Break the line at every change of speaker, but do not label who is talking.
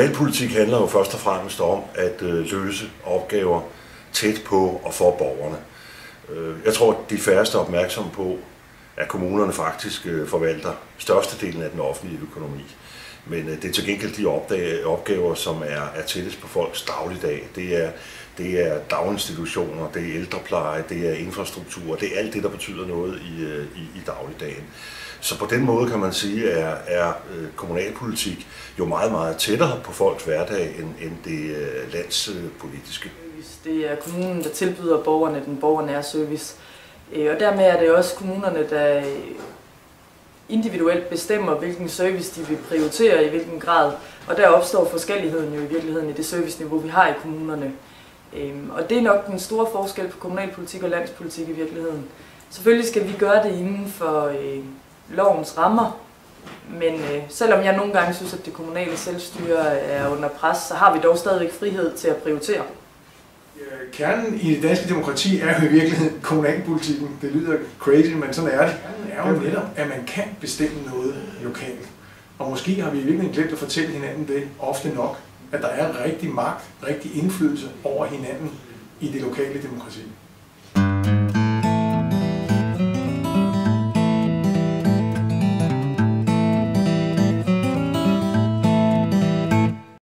Kommunalpolitik handler jo først og fremmest om at løse opgaver tæt på og for borgerne. Jeg tror, at de færreste er opmærksomme på, at kommunerne faktisk forvalter størstedelen af den offentlige økonomi. Men det er til gengæld de opgaver, som er tættest på folks dagligdag. Det er daginstitutioner, det er ældrepleje, det er infrastruktur, det er alt det, der betyder noget i dagligdagen. Så på den måde kan man sige, er kommunalpolitik jo meget, meget tættere på folks hverdag end det landspolitiske.
Det er kommunen, der tilbyder borgerne den borgernære service. Og dermed er det også kommunerne, der individuelt bestemmer, hvilken service de vil prioritere i hvilken grad. Og der opstår forskelligheden jo i virkeligheden i det serviceniveau, vi har i kommunerne. Og det er nok den store forskel på kommunalpolitik og landspolitik i virkeligheden. Selvfølgelig skal vi gøre det inden for lovens rammer, men selvom jeg nogle gange synes, at det kommunale selvstyre er under pres, så har vi dog stadigvæk frihed til at prioritere.
Kernen i det danske demokrati er jo i virkeligheden kommunalpolitikken. Det lyder crazy, men sådan er det. Det er jo netop, at man kan bestemme noget lokalt. Og måske har vi i virkeligheden glemt at fortælle hinanden det ofte nok, at der er rigtig magt, rigtig indflydelse over hinanden i det lokale demokrati.